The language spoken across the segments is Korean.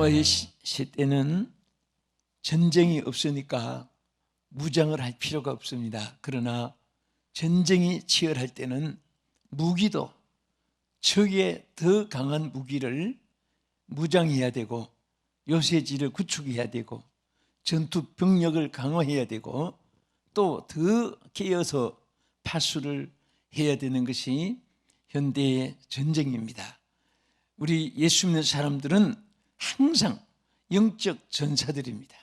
노아의 시대는 전쟁이 없으니까 무장을 할 필요가 없습니다. 그러나 전쟁이 치열할 때는 무기도 적의 더 강한 무기를 무장해야 되고 요새지를 구축해야 되고 전투 병력을 강화해야 되고 또 더 깨어서 파수를 해야 되는 것이 현대의 전쟁입니다. 우리 예수 믿는 사람들은 항상 영적 전사들입니다.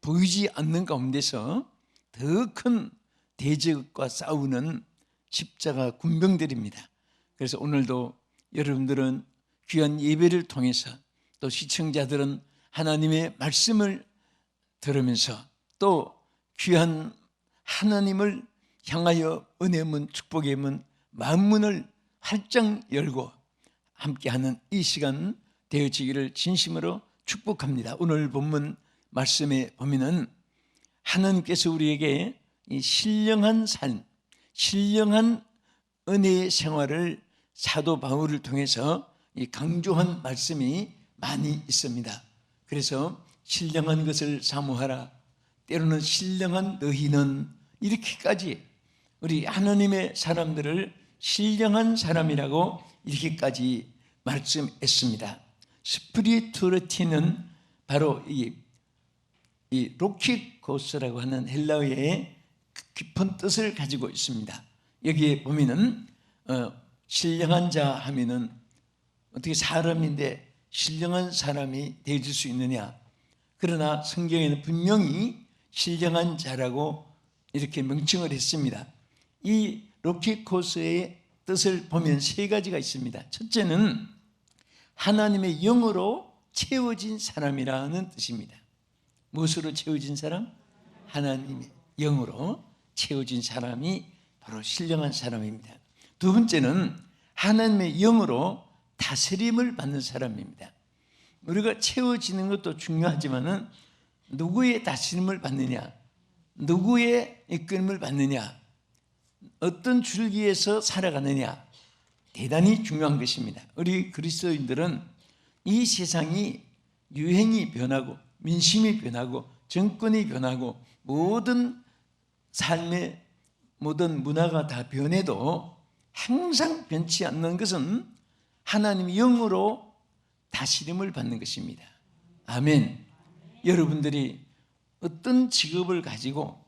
보이지 않는 가운데서 더 큰 대적과 싸우는 십자가 군병들입니다. 그래서 오늘도 여러분들은 귀한 예배를 통해서 또 시청자들은 하나님의 말씀을 들으면서 또 귀한 하나님을 향하여 은혜의 문, 축복의 문, 만문을 활짝 열고 함께하는 이 시간 되어지기를 진심으로 축복합니다. 오늘 본문 말씀에 보면은 하나님께서 우리에게 이 신령한 삶, 신령한 은혜의 생활을 사도 바울을 통해서 이 강조한 말씀이 많이 있습니다. 그래서 신령한 것을 사모하라, 때로는 신령한 너희는, 이렇게까지 우리 하나님의 사람들을 신령한 사람이라고 이렇게까지 말씀했습니다. 스피리투어리티는 바로 이 로키코스라고 하는 헬라어의 깊은 뜻을 가지고 있습니다. 여기에 보면은 신령한 자 하면은 어떻게 사람인데 신령한 사람이 되어질 수 있느냐? 그러나 성경에는 분명히 신령한 자라고 이렇게 명칭을 했습니다. 이 로키코스의 뜻을 보면 세 가지가 있습니다. 첫째는 하나님의 영으로 채워진 사람이라는 뜻입니다. 무엇으로 채워진 사람? 하나님의 영으로 채워진 사람이 바로 신령한 사람입니다. 두 번째는 하나님의 영으로 다스림을 받는 사람입니다. 우리가 채워지는 것도 중요하지만은 누구의 다스림을 받느냐, 누구의 이끌림을 받느냐, 어떤 줄기에서 살아가느냐, 대단히 중요한 것입니다. 우리 그리스도인들은 이 세상이 유행이 변하고 민심이 변하고 정권이 변하고 모든 삶의 모든 문화가 다 변해도 항상 변치 않는 것은 하나님의 영으로 다스림을 받는 것입니다. 아멘. 여러분들이 어떤 직업을 가지고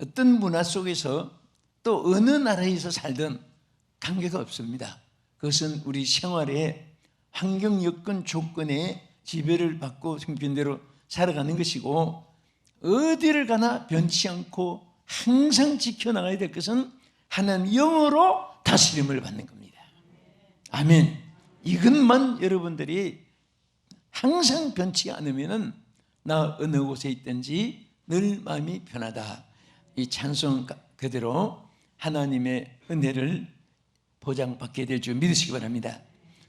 어떤 문화 속에서 또 어느 나라에서 살든 관계가 없습니다. 그것은 우리 생활의 환경 여건 조건에 지배를 받고 생편대로 살아가는 것이고, 어디를 가나 변치 않고 항상 지켜나가야 될 것은 하나님 영으로 다스림을 받는 겁니다. 아멘. 이것만 여러분들이 항상 변치 않으면은 나 어느 곳에 있든지 늘 마음이 편하다. 이 찬송 그대로 하나님의 은혜를 보장받게 될 줄 믿으시기 바랍니다.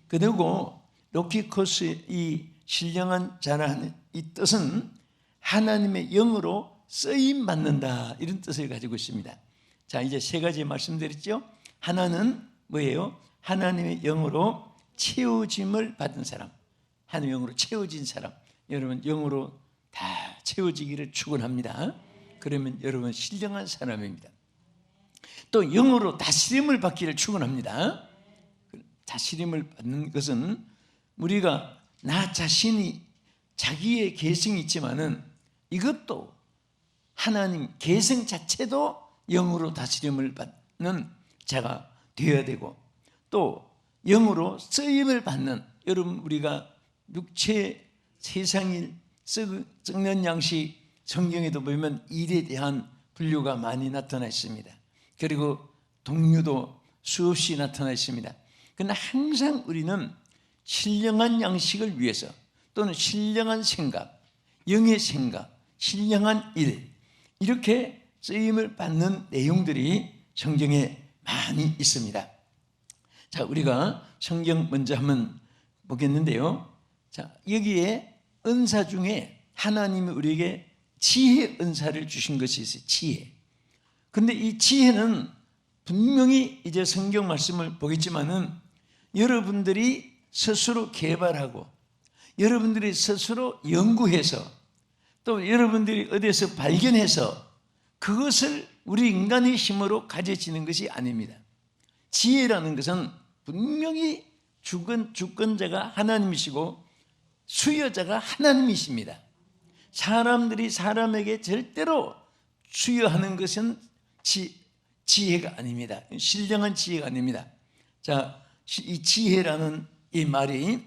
그리고 로키코스 이 신령한 자라는 이 뜻은 하나님의 영으로 쓰임 받는다, 이런 뜻을 가지고 있습니다. 자, 이제 세 가지 말씀드렸죠. 하나는 뭐예요? 하나님의 영으로 채워짐을 받은 사람, 하나님의 영으로 채워진 사람. 여러분 영으로 다 채워지기를 축원합니다. 그러면 여러분 신령한 사람입니다. 또 영으로 다스림을 받기를 축원합니다. 다스림을 받는 것은 우리가 나 자신이 자기의 개성이 있지만은 이것도 하나님 개성 자체도 영으로 다스림을 받는 자가 되어야 되고, 또 영으로 쓰임을 받는, 여러분 우리가 육체 세상일 썩는 양식 성경에도 보면 일에 대한 분류가 많이 나타나 있습니다. 그리고 동류도 수없이 나타나 있습니다. 그러나 항상 우리는 신령한 양식을 위해서 또는 신령한 생각, 영의 생각, 신령한 일, 이렇게 쓰임을 받는 내용들이 성경에 많이 있습니다. 자, 우리가 성경 먼저 한번 보겠는데요. 자, 여기에 은사 중에 하나님이 우리에게 지혜 은사를 주신 것이 있어요. 지혜. 근데 이 지혜는 분명히 이제 성경 말씀을 보겠지만은 여러분들이 스스로 개발하고 여러분들이 스스로 연구해서 또 여러분들이 어디에서 발견해서 그것을 우리 인간의 힘으로 가져지는 것이 아닙니다. 지혜라는 것은 분명히 주권자가 하나님이시고 수여자가 하나님이십니다. 사람들이 사람에게 절대로 수여하는 것은 지혜가 아닙니다. 신령한 지혜가 아닙니다. 자, 이 지혜라는 이 말이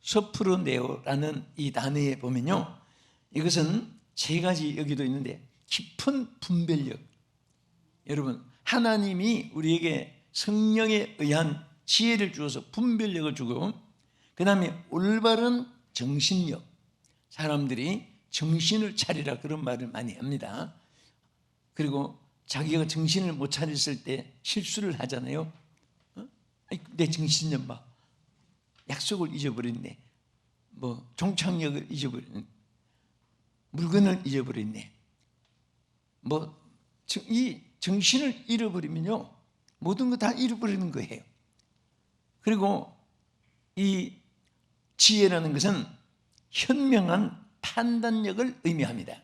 소프로네오라는 이 단어에 보면요, 이것은 세 가지 여기도 있는데 깊은 분별력. 여러분, 하나님이 우리에게 성령에 의한 지혜를 주어서 분별력을 주고, 그 다음에 올바른 정신력. 사람들이 정신을 차리라 그런 말을 많이 합니다. 그리고 자기가 정신을 못 차렸을 때 실수를 하잖아요. 내 정신 좀 봐. 약속을 잊어버렸네. 뭐 종착역을 잊어버렸네. 물건을 잊어버렸네. 뭐 이 정신을 잃어버리면요, 모든 거 다 잃어버리는 거예요. 그리고 이 지혜라는 것은 현명한 판단력을 의미합니다.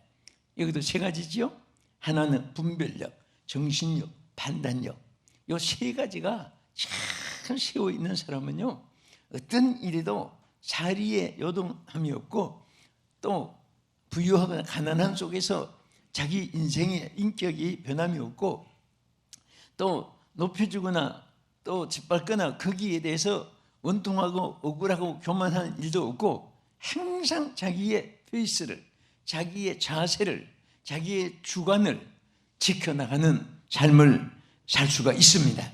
여기도 세 가지죠. 하나는 분별력, 정신력, 판단력. 이 세 가지가 잘 세워 있는 사람은요, 어떤 일에도 사리에 요동함이 없고, 또 부유하거나 가난한 속에서 자기 인생의 인격이 변함이 없고, 또 높여주거나 또 짓밟거나 거기에 대해서 원통하고 억울하고 교만하는 일도 없고, 항상 자기의 페이스를, 자기의 자세를, 자기의 주관을 지켜나가는 삶을 살 수가 있습니다.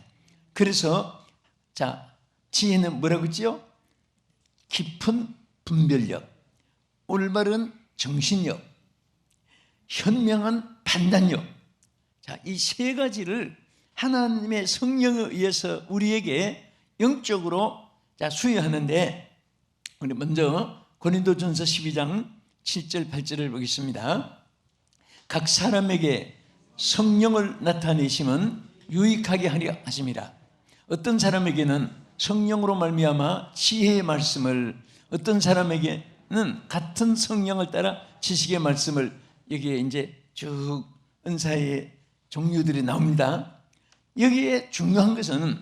그래서 자, 지혜는 뭐라고 했죠? 깊은 분별력, 올바른 정신력, 현명한 판단력. 자, 이 세 가지를 하나님의 성령에 의해서 우리에게 영적으로 수여하는데, 우리 먼저 고린도전서 12장 7절 8절을 보겠습니다. 각 사람에게 성령을 나타내심은 유익하게 하려 하심이라. 어떤 사람에게는 성령으로 말미암아 지혜의 말씀을, 어떤 사람에게는 같은 성령을 따라 지식의 말씀을. 여기에 이제 쭉 은사의 종류들이 나옵니다. 여기에 중요한 것은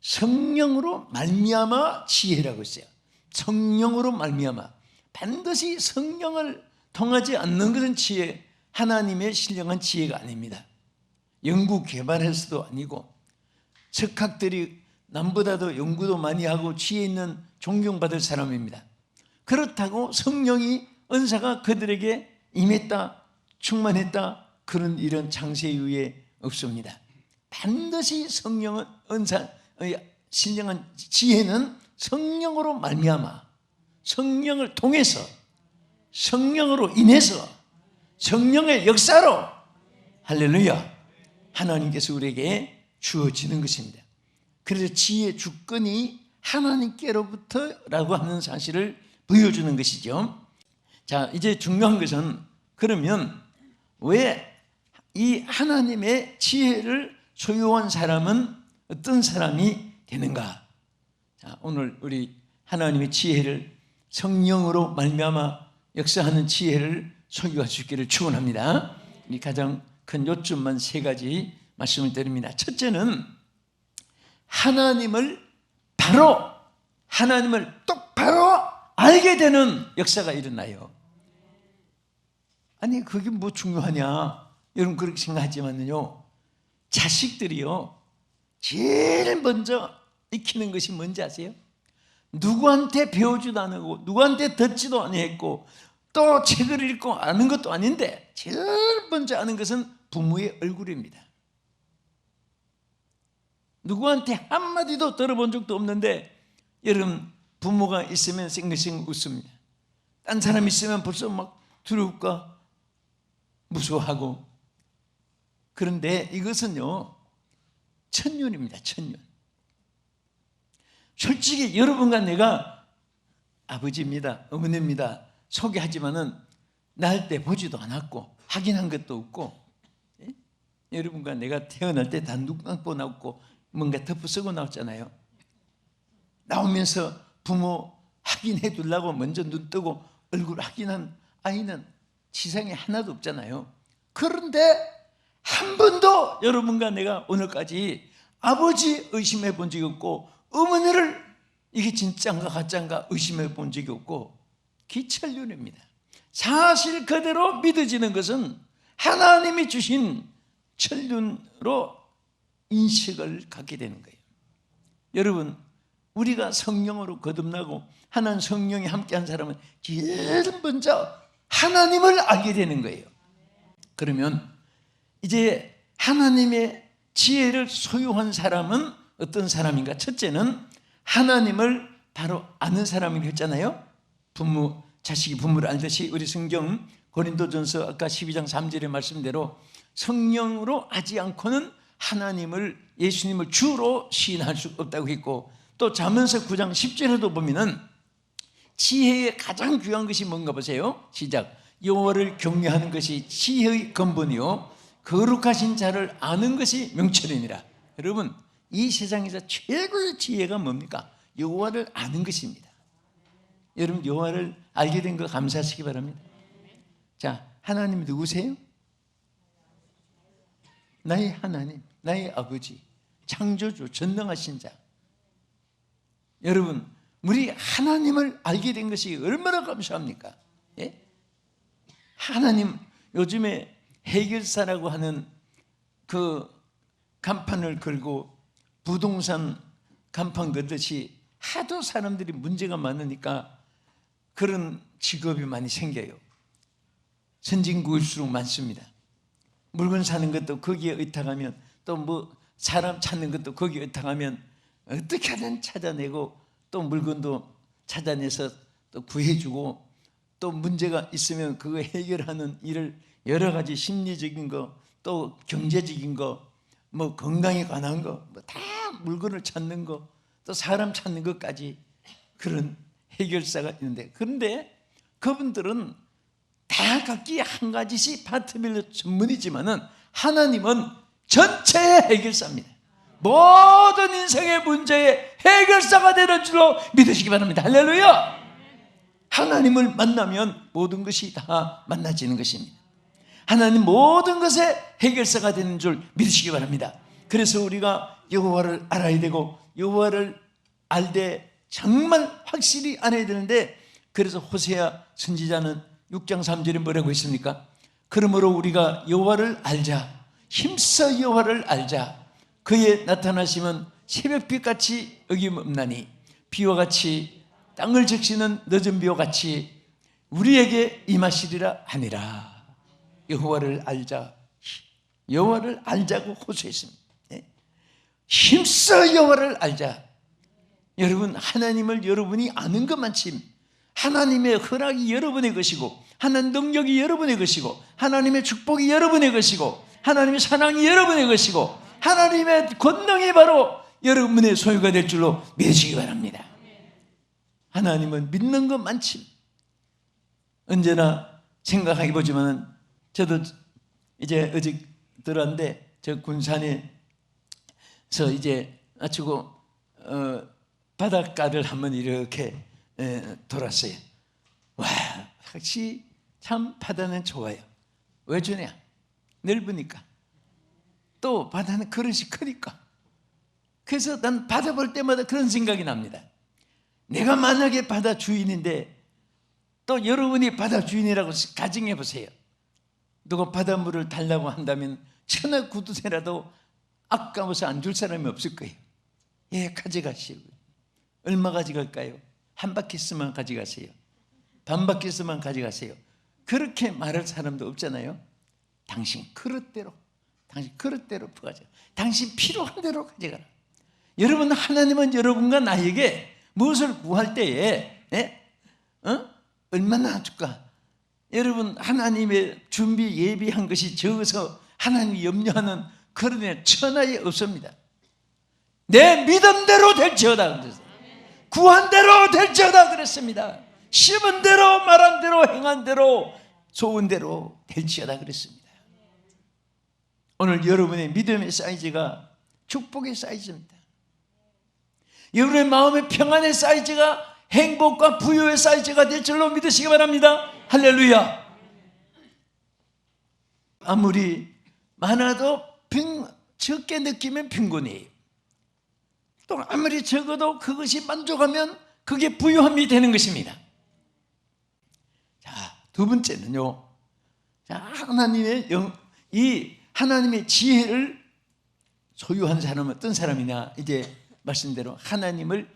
성령으로 말미암아 지혜라고 했어요. 성령으로 말미암아. 반드시 성령을 통하지 않는 것은 지혜, 하나님의 신령한 지혜가 아닙니다. 연구 개발해서도 아니고, 석학들이 남보다도 연구도 많이 하고 지혜 있는 존경받을 사람입니다. 그렇다고 성령이, 은사가 그들에게 임했다, 충만했다, 그런 이런 창세 이후에 없습니다. 반드시 성령은, 은사, 신령한 지혜는 성령으로 말미암아, 성령을 통해서, 성령으로 인해서, 성령의 역사로, 할렐루야, 하나님께서 우리에게 주어지는 것입니다. 그래서 지혜의 주권이 하나님께로부터라고 하는 사실을 보여주는 것이죠. 자, 이제 중요한 것은, 그러면 왜 이 하나님의 지혜를 소유한 사람은 어떤 사람이 되는가? 자, 오늘 우리 하나님의 지혜를, 성령으로 말미암아 역사하는 지혜를 소유할 수 있기를 축원합니다. 이 가장 큰 요점만 세 가지 말씀을 드립니다. 첫째는 하나님을 똑바로 알게 되는 역사가 일어나요. 아니, 그게 뭐 중요하냐? 여러분 그렇게 생각하지만요, 자식들이요, 제일 먼저 익히는 것이 뭔지 아세요? 누구한테 배우지도 않고, 누구한테 듣지도 아니했고, 또 책을 읽고 아는 것도 아닌데 제일 먼저 아는 것은 부모의 얼굴입니다. 누구한테 한마디도 들어본 적도 없는데, 여러분 부모가 있으면 쌩글쌩글 웃습니다. 딴 사람 있으면 벌써 막 두려울까 무서워하고. 그런데 이것은요, 천년입니다. 천년. 솔직히 여러분과 내가 아버지입니다, 어머니입니다 소개하지만은 낳을 때 보지도 않았고 확인한 것도 없고, 예? 여러분과 내가 태어날 때 다 눈 감고 나왔고 뭔가 덮어 쓰고 나왔잖아요. 나오면서 부모 확인해 두려고 먼저 눈 뜨고 얼굴 확인한 아이는 세상에 하나도 없잖아요. 그런데 한 번도 여러분과 내가 오늘까지 아버지 의심해 본 적이 없고, 어머니를 이게 진짜인가 가짜인가 의심해 본 적이 없고, 기철륜입니다. 사실 그대로 믿어지는 것은 하나님이 주신 천륜으로 인식을 갖게 되는 거예요. 여러분, 우리가 성령으로 거듭나고 하나님 성령이 함께한 사람은 제일 먼저 하나님을 알게 되는 거예요. 그러면 이제 하나님의 지혜를 소유한 사람은 어떤 사람인가? 첫째는 하나님을 바로 아는 사람이라고 했잖아요. 자식이 부모를 알듯이 우리 성경 고린도전서 아까 12장 3절의 말씀대로 성령으로 아지 않고는 하나님을, 예수님을 주로 시인할 수 없다고 했고, 또 잠언서 9장 10절에도 보면은 지혜의 가장 귀한 것이 뭔가 보세요. 시작. 여호와를 경외하는 것이 지혜의 근본이요 거룩하신 자를 아는 것이 명철이니라. 여러분, 이 세상에서 최고의 지혜가 뭡니까? 여호와를 아는 것입니다. 여러분, 여호와를 알게 된 거 감사하시기 바랍니다. 자, 하나님이 누구세요? 나의 하나님, 나의 아버지, 창조주, 전능하신 자. 여러분, 우리 하나님을 알게 된 것이 얼마나 감사합니까? 예? 하나님, 요즘에 해결사라고 하는 그 간판을 걸고 부동산 간판 걸듯이 하도 사람들이 문제가 많으니까 그런 직업이 많이 생겨요. 선진국일수록 많습니다. 물건 사는 것도 거기에 의탁하면, 또 뭐 사람 찾는 것도 거기에 의탁하면 어떻게 하든 찾아내고, 또 물건도 찾아내서 또 구해주고, 또 문제가 있으면 그거 해결하는 일을 여러 가지 심리적인 거, 또 경제적인 거, 뭐 건강에 관한 거, 뭐 다 물건을 찾는 거, 또 사람 찾는 것까지 그런 해결사가 있는데, 그런데 그분들은 다 각기 한 가지씩 파트별로 전문이지만은 하나님은 전체의 해결사입니다. 모든 인생의 문제의 해결사가 되는 줄로 믿으시기 바랍니다. 할렐루야! 하나님을 만나면 모든 것이 다 만나지는 것입니다. 하나님 모든 것의 해결사가 되는 줄 믿으시기 바랍니다. 그래서 우리가 여호와를 알아야 되고, 여호와를 알되 정말 확실히 알아야 되는데, 그래서 호세아 선지자는 6장 3절에 뭐라고 했습니까? 그러므로 우리가 여호와를 알자, 힘써 여호와를 알자. 그의 나타나시면 새벽빛같이 어김없나니 비와 같이 땅을 적시는 늦은 비와 같이 우리에게 임하시리라 하니라. 여호와를 알자, 여호와를 알자고 호소했습니다. 힘써 여호와를 알자. 여러분, 하나님을 여러분이 아는 것만큼 하나님의 허락이 여러분의 것이고, 하나님의 능력이 여러분의 것이고, 하나님의 축복이 여러분의 것이고, 하나님의 사랑이 여러분의 것이고, 하나님의 권능이 바로 여러분의 소유가 될 줄로 믿으시기 바랍니다. 하나님은 믿는 것만큼 언제나 생각해 보지만, 저도 이제 어제 들었는데 저 군산에서 이제 마치고 바닷가를 한번 이렇게 돌았어요. 와, 확실히 참 바다는 좋아요. 왜 좋냐? 넓으니까. 또 바다는 그릇이 크니까. 그래서 난 바다 볼 때마다 그런 생각이 납니다. 내가 만약에 바다 주인인데, 또 여러분이 바다 주인이라고 가정해 보세요. 누가 바닷물을 달라고 한다면 천하 구두쇠라도 아까워서 안 줄 사람이 없을 거예요. 예, 가져가시고요. 얼마 가져갈까요? 한 바퀴스만 가져가세요. 반 바퀴스만 가져가세요. 그렇게 말할 사람도 없잖아요. 당신 그릇대로 퍼가져. 당신 필요한 대로 가져가라. 여러분, 하나님은 여러분과 나에게 무엇을 구할 때에 얼마나 줄까? 여러분, 하나님의 준비 예비한 것이 적어서 하나님이 염려하는 그런 애 천하에 없습니다. 내 믿음대로 될지어다 그랬어요. 구한 대로 될지어다 그랬습니다. 심은 대로, 말한 대로, 행한 대로, 소은 대로 될지어다 그랬습니다. 오늘 여러분의 믿음의 사이즈가 축복의 사이즈입니다. 여러분의 마음의 평안의 사이즈가 행복과 부유의 사이즈가 될 줄로 믿으시기 바랍니다. 할렐루야. 아무리 많아도 적게 느끼면 빈곤이에요. 또 아무리 적어도 그것이 만족하면 그게 부유함이 되는 것입니다. 자, 두 번째는요. 자, 하나님의 지혜를 소유한 사람은 어떤 사람이냐? 이제 말씀대로 하나님을,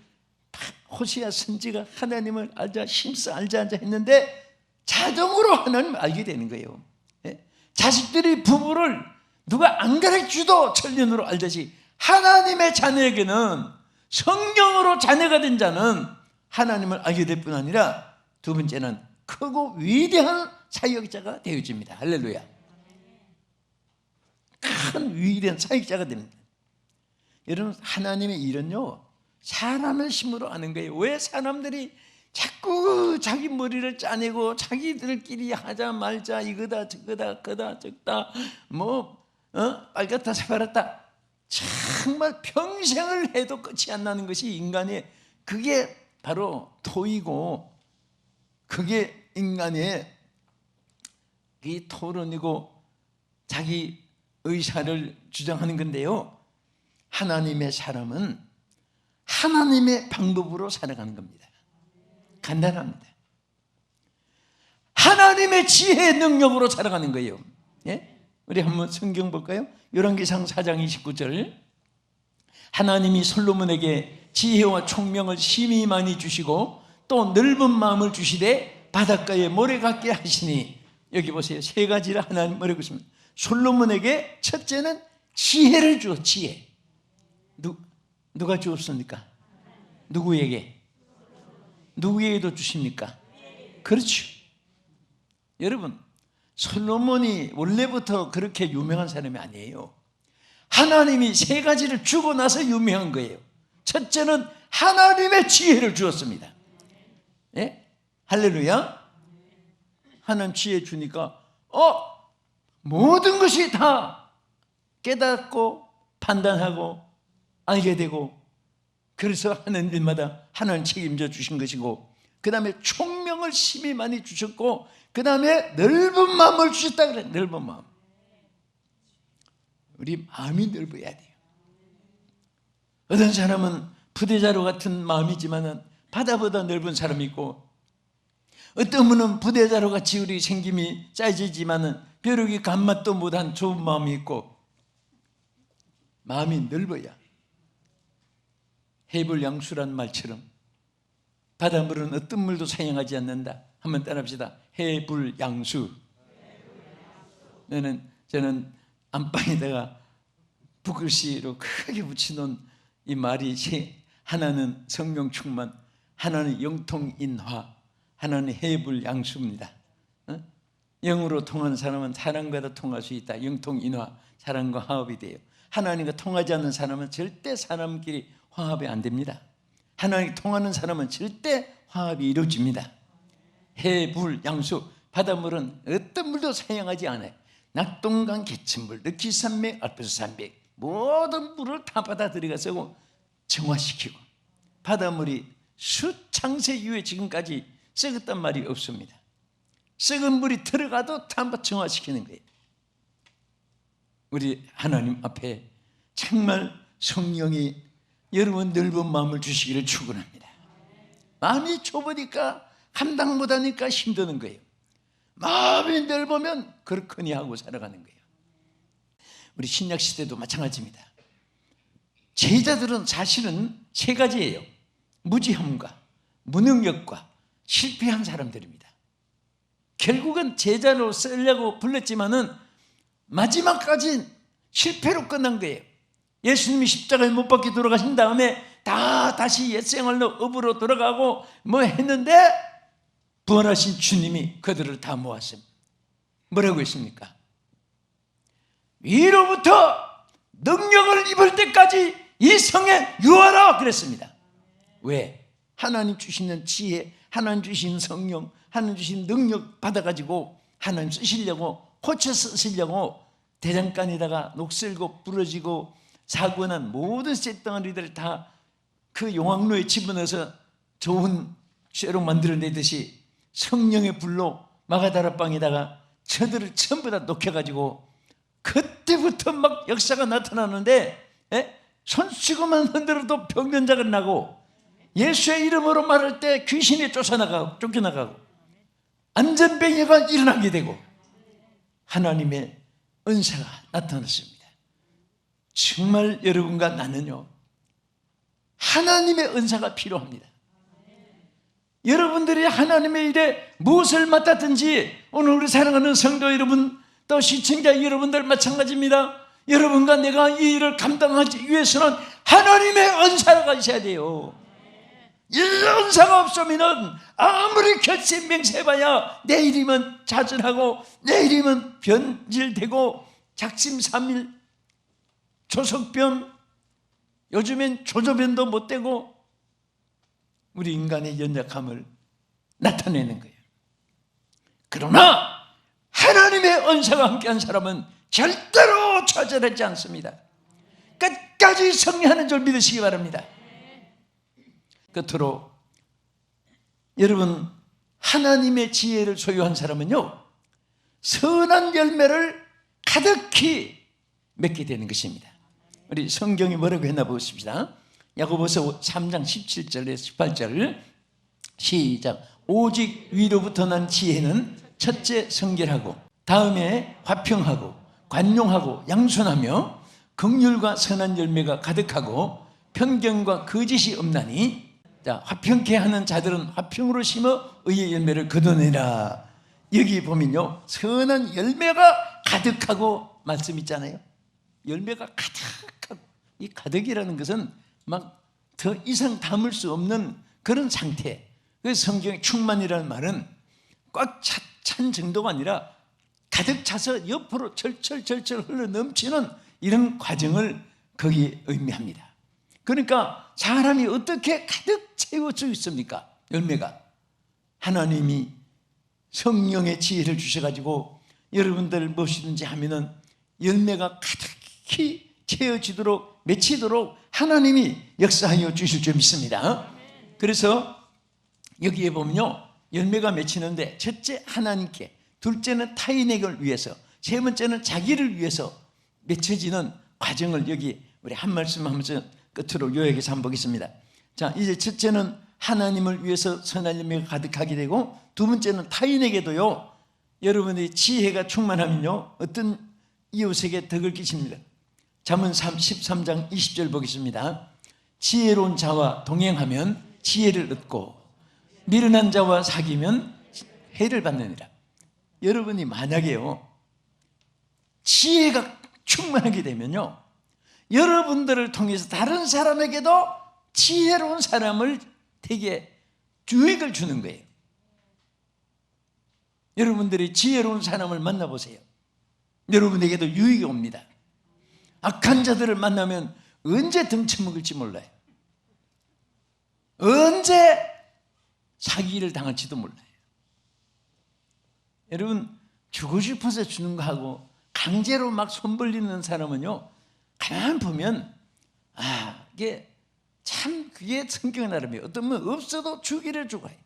호세아 선지가 하나님을 알자 힘써 알자 했는데 자동으로 하나님을 알게 되는 거예요. 자식들이 부부를 누가 안 가르쳐도 천년으로 알듯이 하나님의 자녀에게는, 성령으로 자녀가 된 자는 하나님을 알게 될 뿐 아니라 두 번째는 크고 위대한 사역자가 되어집니다. 할렐루야. 큰 위대한 사역자가 됩니다. 여러분, 하나님의 일은요, 사람의 힘으로 하는 거예요. 왜 사람들이 자꾸 자기 머리를 짜내고 자기들끼리 하자 말자, 이거다 저거다 그다 적다 빨갛다 새파랗다, 정말 평생을 해도 끝이 안 나는 것이 인간의, 그게 바로 토이고, 그게 인간의 이 토론이고 자기 의사를 주장하는 건데요. 하나님의 사람은 하나님의 방법으로 살아가는 겁니다. 간단합니다. 하나님의 지혜의 능력으로 살아가는 거예요. 예? 우리 한번 성경 볼까요? 열왕기상 4장 29절. 하나님이 솔로몬에게 지혜와 총명을 심히 많이 주시고 또 넓은 마음을 주시되 바닷가에 모래 같게 하시니, 여기 보세요. 세 가지를 하나님 뭐라고 했습니다. 솔로몬에게 첫째는 지혜를 주어. 지혜. 누가 주었습니까? 누구에게? 누구에게도 주십니까? 그렇죠. 여러분, 솔로몬이 원래부터 그렇게 유명한 사람이 아니에요. 하나님이 세 가지를 주고 나서 유명한 거예요. 첫째는 하나님의 지혜를 주었습니다. 예? 할렐루야. 하나님 지혜 주니까 모든 것이 다 깨닫고 판단하고 알게 되고, 그래서 하는 일마다 하나님 책임져 주신 것이고, 그 다음에 총명을 심히 많이 주셨고, 그 다음에 넓은 마음을 주셨다 그래. 넓은 마음. 우리 마음이 넓어야 돼요. 어떤 사람은 부대자로 같은 마음이지만 바다보다 넓은 사람이 있고, 어떤 분은 부대자로 같이 우리 생김이 짜지지만 벼룩이 간맛도 못한 좁은 마음이 있고, 마음이 넓어야. 해불양수란 말처럼 바닷물은 어떤 물도 사용하지 않는다. 한번 따라합시다. 해불양수. 저는 안방에다가 붓글씨로 크게 붙여놓은 이 말이, 하나는 성령 충만, 하나는 영통인화, 하나는 해불양수입니다. 영으로 통하는 사람은 사람과도 통할 수 있다. 영통인화, 사람과 화합이 돼요. 하나님과 통하지 않는 사람은 절대 사람끼리 화합이 안 됩니다. 하나님과 통하는 사람은 절대 화합이 이루어집니다. 해불양수, 바닷물은 어떤 물도 사용하지 않아요. 낙동강 개천물, 느키산맥, 알프스산맥, 모든 물을 다 받아들여서 정화시키고, 바닷물이 수창세 이후에 지금까지 썩었단 말이 없습니다. 썩은 물이 들어가도 다 정화시키는 거예요. 우리 하나님 앞에 정말 성령이 여러분 넓은 마음을 주시기를 축원합니다. 마음이 좁으니까 감당 못하니까 힘드는 거예요. 마음이 넓으면 그렇거니 하고 살아가는 거예요. 우리 신약 시대도 마찬가지입니다. 제자들은 사실은 세 가지예요. 무지함과 무능력과 실패한 사람들입니다. 결국은 제자로 쓰려고 불렀지만은 마지막까지 실패로 끝난 거예요. 예수님이 십자가에 못 박혀 돌아가신 다음에 다시 옛생활로 업으로 돌아가고 했는데, 부활하신 주님이 그들을 다 모았습니다. 뭐라고 했습니까? 위로부터 능력을 입을 때까지 이 성에 유하라 그랬습니다. 왜? 하나님 주시는 지혜, 하나님 주신 성령, 하나님 주신 능력 받아가지고 하나님 쓰시려고, 고쳐 쓰시려고 대장간에다가 녹슬고 부러지고 사고난 모든 쇳덩어리들을 다 그 용광로에 집어넣어서 좋은 쇠로 만들어내듯이 성령의 불로 마가다락방에다가 저들을 전부 다 녹여가지고 그때부터 막 역사가 나타나는데, 손수건만 흔들어도 병변자가 나고, 예수의 이름으로 말할 때 귀신이 쫓겨나가고 안전병이가 일어나게 되고 하나님의 은사가 나타났습니다. 정말 여러분과 나는요, 하나님의 은사가 필요합니다. 여러분들이 하나님의 일에 무엇을 맡았든지, 오늘 우리 사랑하는 성도 여러분, 또 시청자 여러분들 마찬가지입니다. 여러분과 내가 이 일을 감당하기 위해서는 하나님의 은사가 있어야 돼요. 이 은사가 없으면 아무리 결심 맹세해봐야 내일이면 좌절하고 내일이면 변질되고 작심삼일, 조석변, 요즘엔 조조변도 못 되고 우리 인간의 연약함을 나타내는 거예요. 그러나 하나님의 은사가 함께한 사람은 절대로 좌절하지 않습니다. 끝까지 승리하는 줄 믿으시기 바랍니다. 끝으로 여러분, 하나님의 지혜를 소유한 사람은요, 선한 열매를 가득히 맺게 되는 것입니다. 우리 성경이 뭐라고 했나 보십시다. 야고보서 3장 17절에서 18절 시작. 오직 위로부터 난 지혜는 첫째 성결하고, 다음에 화평하고 관용하고 양순하며 긍휼과 선한 열매가 가득하고 편견과 거짓이 없나니, 자, 화평케 하는 자들은 화평으로 심어 의의 열매를 거두느니라. 여기 보면요, 선한 열매가 가득하고 말씀 있잖아요. 열매가 가득하고, 이 가득이라는 것은 막 더 이상 담을 수 없는 그런 상태. 그래서 성경의 충만이라는 말은 꽉 찬 정도가 아니라 가득 차서 옆으로 절철 흘러 넘치는 이런 과정을 거기에 의미합니다. 그러니까 사람이 어떻게 가득 채울 수 있습니까? 열매가 하나님이 성령의 지혜를 주셔가지고 여러분들 무엇이든지 하면은 열매가 가득히 채워지도록, 맺히도록 하나님이 역사하여 주실 줄 믿습니다. 그래서 여기에 보면요, 열매가 맺히는데 첫째 하나님께, 둘째는 타인에게 위해서, 세 번째는 자기를 위해서 맺혀지는 과정을 여기 우리 한 말씀 하면서 끝으로 요약해서 한번 보겠습니다. 자, 이제 첫째는 하나님을 위해서 선한 열매가 가득하게 되고, 두 번째는 타인에게도요, 여러분의 지혜가 충만하면요, 어떤 이웃에게 덕을 끼칩니다. 잠언 13장 20절 보겠습니다. 지혜로운 자와 동행하면 지혜를 얻고 미련한 자와 사귀면 해를 받느니라. 여러분이 만약에요, 지혜가 충만하게 되면요, 여러분들을 통해서 다른 사람에게도 지혜로운 사람을 되게 유익을 주는 거예요. 여러분들이 지혜로운 사람을 만나보세요. 여러분에게도 유익이 옵니다. 악한 자들을 만나면 언제 등쳐먹을지 몰라요. 언제 사기를 당할지도 몰라요. 여러분, 주고 싶어서 주는 거하고 강제로 막 손 벌리는 사람은요, 가만 보면 이게 참, 그게 성경 나름이에요. 어떤 분 없어도 주기를 주고 해요.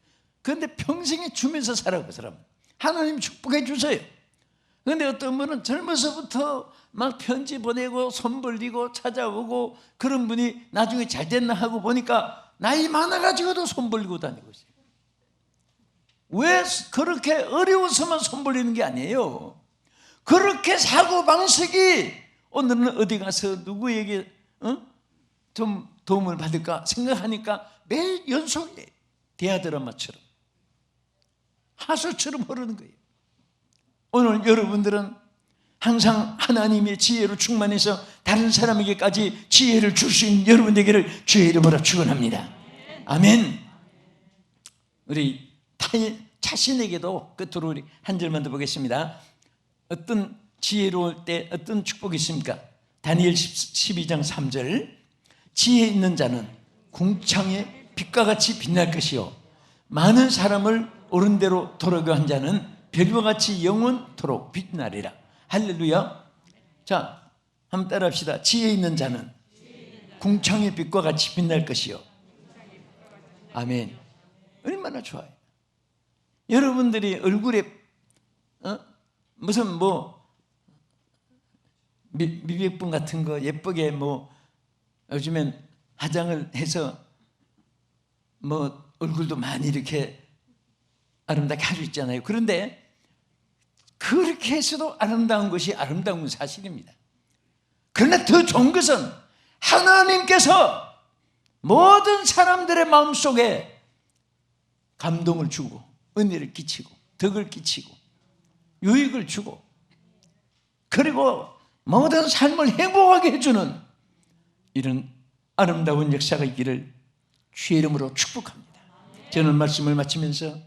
그런데 평생에 주면서 살아요. 그 사람은 하나님 축복해 주세요. 그런데 어떤 분은 젊어서부터 막 편지 보내고 손 벌리고 찾아오고, 그런 분이 나중에 잘 됐나 하고 보니까 나이 많아가지고도 손 벌리고 다니고 있어요. 왜 그렇게 어려워서만 손 벌리는 게 아니에요. 그렇게 사고방식이, 오늘은 어디 가서 누구에게 좀 도움을 받을까 생각하니까 매일 연속에 대화 드라마처럼 하수처럼 흐르는 거예요. 오늘 여러분들은 항상 하나님의 지혜로 충만해서 다른 사람에게까지 지혜를 줄 수 있는 여러분 되기를 주의 이름으로 축원합니다. 아멘. 우리 자신에게도 끝으로 우리 한 절만 더 보겠습니다. 어떤 지혜로울 때 어떤 축복이 있습니까? 다니엘 12장 3절. 지혜 있는 자는 궁창의 빛과 같이 빛날 것이요, 많은 사람을 옳은 대로 돌아가게 한 자는 별과 같이 영원토록 빛나리라. 할렐루야. 자, 한번 따라합시다. 지혜 있는 자는 궁창의 빛과 같이 빛날 것이요, 아멘. 얼마나 좋아요. 여러분들이 얼굴에 무슨 미백분 같은 거 예쁘게 요즘엔 화장을 해서 얼굴도 많이 이렇게 아름답게 할 수 있잖아요. 그런데 그렇게 해서도 아름다운 것이 아름다운 사실입니다. 그러나 더 좋은 것은 하나님께서 모든 사람들의 마음속에 감동을 주고 은혜를 끼치고 덕을 끼치고 유익을 주고 그리고 모든 삶을 행복하게 해주는 이런 아름다운 역사가 있기를 주의 이름으로 축복합니다. 저는 말씀을 마치면서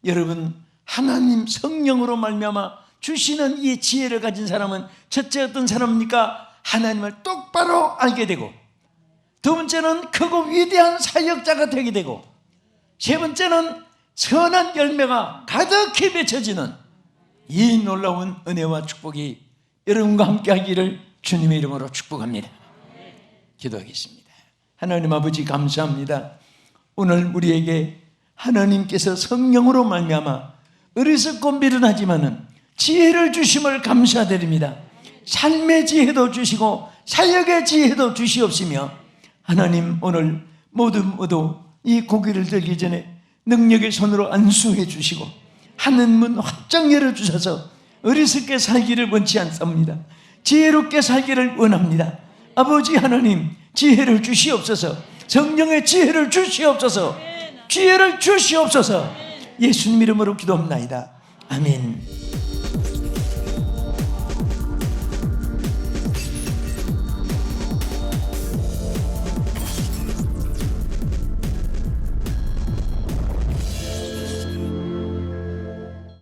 여러분, 하나님 성령으로 말미암아 주시는 이 지혜를 가진 사람은 첫째 어떤 사람입니까? 하나님을 똑바로 알게 되고, 두 번째는 크고 위대한 사역자가 되게 되고, 세 번째는 선한 열매가 가득히 맺혀지는 이 놀라운 은혜와 축복이 여러분과 함께 하기를 주님의 이름으로 축복합니다. 기도하겠습니다. 하나님 아버지 감사합니다. 오늘 우리에게 하나님께서 성령으로 말미암아 어리석고 미련하지만은 지혜를 주심을 감사드립니다. 삶의 지혜도 주시고 사역의 지혜도 주시옵시며, 하나님 오늘 모두 이 고기를 들기 전에 능력의 손으로 안수해 주시고 하늘 문 확장 열어주셔서 어리석게 살기를 원치 않습니다. 지혜롭게 살기를 원합니다. 아버지 하나님, 지혜를 주시옵소서. 성령의 지혜를 주시옵소서. 지혜를 주시옵소서. 예수님 이름으로 기도합나이다. 아멘.